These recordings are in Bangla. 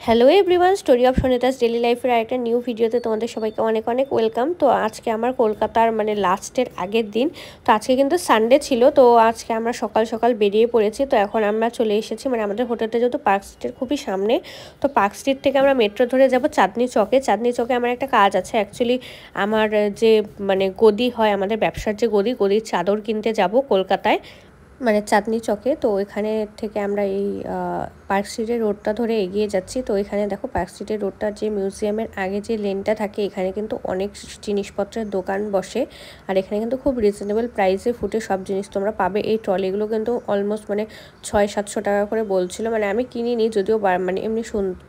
হ্যালো এভরিওয়ান, স্টোরি অফ সনিতাস ডেলি লাইফের একটা নিউ ভিডিওতে তোমাদের সবাইকে অনেক অনেক ওয়েলকাম। তো আজকে আমার কলকাতার লাস্টের আগের দিন। তো আজকে কিন্তু সানডে ছিল। তো আজকে আমরা সকাল সকাল বেরিয়ে পড়েছি। তো এখন আমরা চলে এসেছি, আমাদের হোটেলটা যেহেতু পার্ক স্ট্রিটের খুবই সামনে। তো পার্ক স্ট্রিট থেকে আমরা মেট্রো ধরে যাব চাঁদনি চকে। চাঁদনি চকে আমার একটা কাজ আছে। অ্যাকচুয়ালি আমার যে গদি হয়, আমাদের ব্যবসার যে গদির চাদর কিনতে যাব কলকাতায়, চাঁদনি চকে। তো এখানে থেকে আমরা এই পার্ক স্ট্রিটের রোডটা ধরে এগিয়ে যাচ্ছি। তো এখানে দেখো, পার্ক স্ট্রিটের রোডটা যে মিউজিয়ামের আগে যে লেনটা থাকে, এখানে কিন্তু অনেক জিনিসপত্রের দোকান বসে। আর এখানে কিন্তু খুব রিজনেবল প্রাইসে ফুটে সব জিনিস তোমরা পাবে। এই ট্রলিগুলো কিন্তু অলমোস্ট 600-700 টাকা করে বলছিল। আমি কিনিনি, যদিও এমনি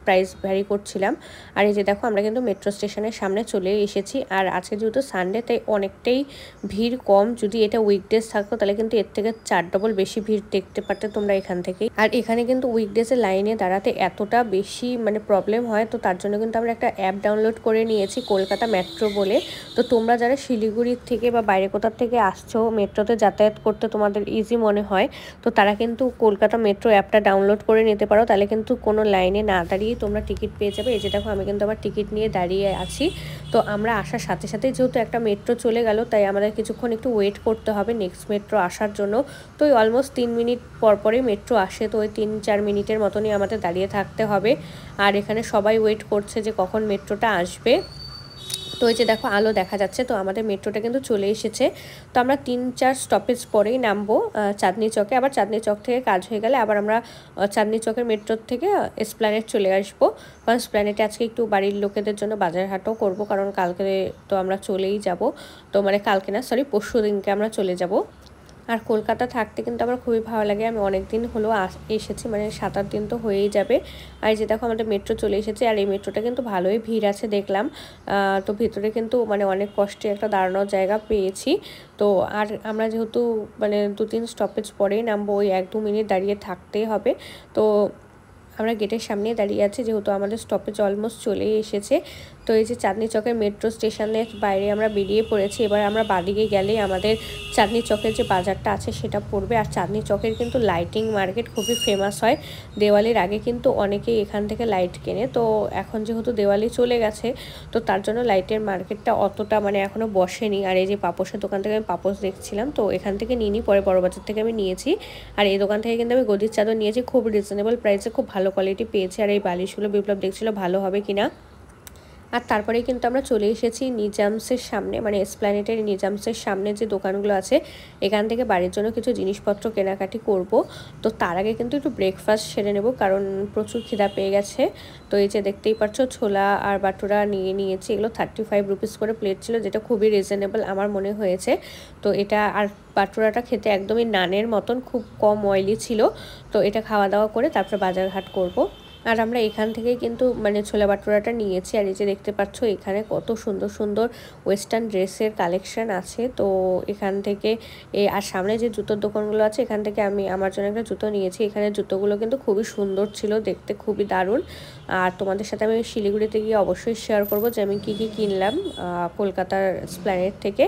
প্রাইস ভ্যারি করছিলাম। আর এই যে দেখো, আমরা কিন্তু মেট্রো স্টেশনের সামনে চলে এসেছি। আর আজকে যেহেতু সানডে, তাই অনেকটাই ভিড় কম। যদি এটা উইকডেজ থাকতো তাহলে কিন্তু এর থেকে 4 ডবল বেশি ভিড় দেখতে পারতে তোমরা এখান থেকেই। আর এখানে কিন্তু উইকডেজের লাইনে দাঁড়াতে এতটা বেশি প্রবলেম হয়। তো তার জন্য কিন্তু আমরা একটা অ্যাপ ডাউনলোড করে নিয়েছি, কলকাতা মেট্রো বলে। তো তোমরা যারা শিলিগুড়ির থেকে বা বাইরে কোথার থেকে আসছো, মেট্রোতে যাতায়াত করতে তোমাদের ইজি মনে হয়, তো তারা কিন্তু কলকাতা মেট্রো অ্যাপটা ডাউনলোড করে নিতে পারো। তাহলে কিন্তু কোনো লাইনে না দাঁড়িয়ে তোমরা টিকিট পেয়ে যাবে। এই যে দেখো, আমি কিন্তু আবার টিকিট নিয়ে দাঁড়িয়ে আছি। তো আমরা আসার সাথে সাথে যেহেতু একটা মেট্রো চলে গেল, তাই আমাদের কিছুক্ষণ একটু ওয়েট করতে হবে নেক্সট মেট্রো আসার জন্য। তো ওই অলমোস্ট 3 মিনিট পরই মেট্রো আসে। তো ওই 3-4 মিনিটের মতনই আমাদের দাঁড়িয়ে থাকতে হবে। আর এখানে সবাই ওয়েট করছে যে কখন মেট্রোটা আসবে। তো এই যে দেখো, আলো দেখা যাচ্ছে। তো আমাদের মেট্রোটা কিন্তু চলে এসেছে। তো আমরা 3-4 স্টপেজ পরেই নামবো চাঁদনি চকে। আবার চাঁদনি চক থেকে কাজ হয়ে গেলে আবার আমরা চাঁদনি চকের মেট্রোর থেকে এসপ্ল্যানেড চলে আসবো। কারণ এসপ্ল্যানেডে আজকে একটু বাড়ির লোকেদের জন্য বাজার হাটও করবো, কারণ কালকে তো আমরা চলেই যাব। তো কালকে না, সরি, পরশু দিনকে আমরা চলে যাব। আর কলকাতা থাকতে কিন্তু আমার খুবই ভালো লাগে। আমি অনেক দিন হলো এসেছি, 7-8 দিন তো হয়েই যাবে। আর যে দেখো, আমাদের মেট্রো চলে এসেছে। আর এই মেট্রোটা কিন্তু ভালোই ভিড় আছে দেখলাম। তো ভিতরে কিন্তু অনেক কষ্টে একটা দাঁড়ানোর জায়গা পেয়েছি। তো আর আমরা যেহেতু 2-3 স্টপেজ পরেই নামবো, ওই 1-2 মিনিট দাঁড়িয়ে থাকতেই হবে। তো আমরা গেটের সামনে দাঁড়িয়ে আছি, যেহেতু আমাদের স্টপেজ অলমোস্ট চলেই এসেছে। তো এই যে চাঁদনি চকের মেট্রো স্টেশনের বাইরে আমরা বেরিয়ে পড়েছি। এবার আমরা বাদিকে গেলেই আমাদের চাঁদনি চকের যে বাজারটা আছে সেটা পড়বে। আর চাঁদনি চকের কিন্তু লাইটিং মার্কেট খুবই ফেমাস হয়। দেওয়ালির আগে কিন্তু অনেকেই এখান থেকে লাইট কেনে। তো এখন যেহেতু দেওয়ালি চলে গেছে, তো তার জন্য লাইটের মার্কেটটা অতটা এখনও বসেনি। আর এই যে পাপোশের দোকান থেকে আমি পাপোশ দেখছিলাম, তো এখান থেকে নিইনি, পরে বড়বাজার থেকে আমি নিয়েছি। আর এই দোকান থেকে কিন্তু আমি গদির চাদর নিয়েছি, খুব রিজনেবল প্রাইসে, খুব ভালো কোয়ালিটি পেয়েছি। আর এই বালিশগুলো বিপ্লব দেখছিল ভালো হবে কিনা। আর তারপরেই কিন্তু আমরা চলে এসেছি নিজামসের সামনে, এসপ্ল্যানেটের নিজামসের সামনে যে দোকানগুলো আছে, এখান থেকে বাড়ির জন্য কিছু জিনিসপত্র কেনাকাটি করব। তো তার আগে কিন্তু একটু ব্রেকফাস্ট সেরে নেব, কারণ প্রচুর খিদা পেয়ে গেছে। তো এই যে দেখতেই পাচ্ছ, ছোলা আর বাটুরা নিয়ে নিয়েছি। এগুলো 35 রুপিস করে প্লেট ছিল, যেটা খুবই রিজনেবল আমার মনে হয়েছে। তো এটা, আর বাটুরাটা খেতে একদমই নানের মতন, খুব কম অয়েলি ছিল। তো এটা খাওয়া দাওয়া করে তারপর বাজারঘাট করব। আর আমরা এখান থেকেই কিন্তু ছোলা বাটুরাটা নিয়েছি। আর এই যে দেখতে পাচ্ছ, এখানে কত সুন্দর সুন্দর ওয়েস্টার্ন ড্রেসের কালেকশন আছে। তো এখান থেকে আর সামনে যে জুতোর দোকানগুলো আছে, এখান থেকে আমি আমার জন্য একটা জুতো নিয়েছি। এখানে জুতোগুলো কিন্তু খুবই সুন্দর ছিল, দেখতে খুবই দারুণ। আর তোমাদের সাথে আমি শিলিগুড়িতে গিয়ে অবশ্যই শেয়ার করবো যে আমি কী কী কিনলাম কলকাতার এসপ্ল্যানেড থেকে।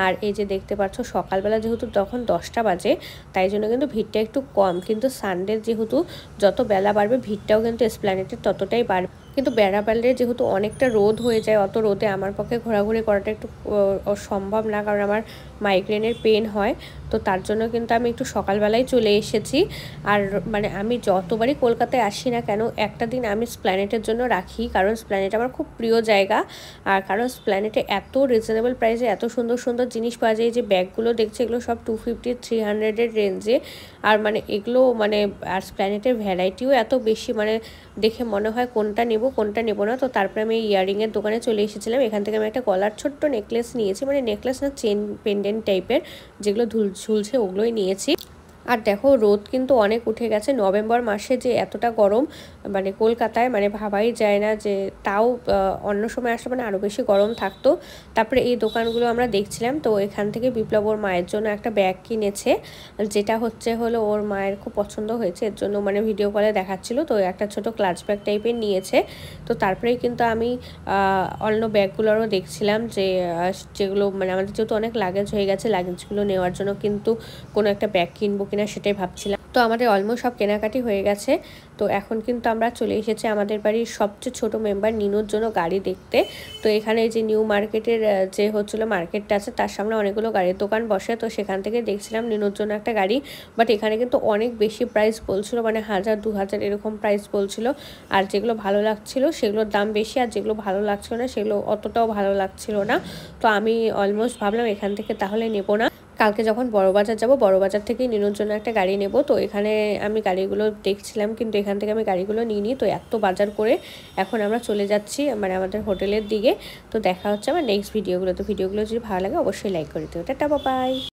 আর এই যে দেখতে পাচ্ছ, সকালবেলা যেহেতু তখন 10টা বাজে, তাই জন্য কিন্তু ভিড়টা একটু কম। কিন্তু সানডে যেহেতু যত বেলা বাড়বে, ভিড়টাও কিন্তু এসপ্ল্যানেডের ততটাই বাড়বে। কিন্তু বেড়াবেলায় যেহেতু অনেকটা রোদ হয়ে যায়, অত রোদে আমার পক্ষে ঘোরাঘুরি করাটা একটু সম্ভব না, কারণ আমার মাইগ্রেনের পেন হয়। তো তার জন্য কিন্তু আমি একটু সকালবেলায় চলে এসেছি। আর আমি যতবারই কলকাতায় আসি না কেন, একটা দিন আমি এসপ্ল্যানেডের জন্য রাখি, কারণ এসপ্ল্যানেড আমার খুব প্রিয় জায়গা। আর কারণ এসপ্ল্যানেডে এত রিজনেবল প্রাইসে এত সুন্দর সুন্দর জিনিস পাওয়া যায়। যে ব্যাগগুলো দেখছে, এগুলো সব 250-300 রেঞ্জে। আর এগুলো আর এসপ্ল্যানেডের ভ্যারাইটিও এত বেশি, দেখে মনে হয় কোনটা নেব কোনটা নেব না। তো তারপরে আমি ইয়ারিংয়ের দোকানে চলে এসেছিলাম। এখান থেকে আমি একটা গলার ছোট্ট নেকলেস নিয়েছি, নেকলেস না, চেন পেন্ডেন্ট টাইপের, যেগুলো ঝুলছে ওগুলোই নিয়েছি। আর দেখো, রোদ কিন্তু অনেক উঠে গেছে। নভেম্বর মাসে যে এতটা গরম কলকাতায় ভাবাই যায় না, যে তাও অন্য সময় আসলে আরও বেশি গরম থাকতো। তারপরে এই দোকানগুলো আমরা দেখছিলাম। তো এখান থেকে বিপ্লব ওর মায়ের জন্য একটা ব্যাগ কিনেছে, যেটা হলো ওর মায়ের খুব পছন্দ হয়েছে, এর জন্য ভিডিও কলে দেখাচ্ছিল। তো একটা ছোট ক্লাচ ব্যাগ টাইপের নিয়েছে। তো তারপরেই কিন্তু আমি অন্য ব্যাগগুলোরও দেখছিলাম, যেগুলো আমাদের যেহেতু অনেক লাগেজ হয়ে গেছে, লাগেজগুলো নেওয়ার জন্য কিন্তু কোনো একটা ব্যাগ কিনবো কিনা সেটাই ভাবছিলাম। তো আমাদের অলমোস্ট সব কেনাকাটি হয়ে গেছে। তো এখন কিন্তু আমরা চলে এসেছি আমাদের বাড়ির সবচেয়ে ছোট মেম্বার নিনুর জন্য গাড়ি দেখতে। তো এখানে যে নিউ মার্কেটের যে হচ্ছিলো মার্কেটটা আছে তার সামনে অনেকগুলো গাড়ির দোকান বসে। তো সেখান থেকে দেখছিলাম নিনুর জন্য একটা গাড়ি, বাট এখানে কিন্তু অনেক বেশি প্রাইস বলছিল, মানে 1000-2000 এরকম প্রাইস বলছিল। আর যেগুলো ভালো লাগছিল সেগুলোর দাম বেশি, আর যেগুলো ভালো লাগছিল না সেগুলো অতটাও ভালো লাগছিল না। তো আমি অলমোস্ট ভাবলাম এখান থেকে তাহলে নেবো না, কালকে যখন বড়বাজার যাব বড়বাজার থেকেই নিনুর জন্য একটা গাড়ি নেব। তো এখানে আমি গাড়িগুলো দেখছিলাম, কিন্তু এখান থেকে আমি গাড়িগুলো নিইনি। তো এত বাজার করে এখন আমরা চলে যাচ্ছি মানে আমাদের হোটেলের দিকে। তো দেখা হচ্ছে আমার নেক্সট ভিডিওগুলো। তো ভিডিওগুলো যদি ভালো লাগে অবশ্যই লাইক করে দিও। Tata, bye bye.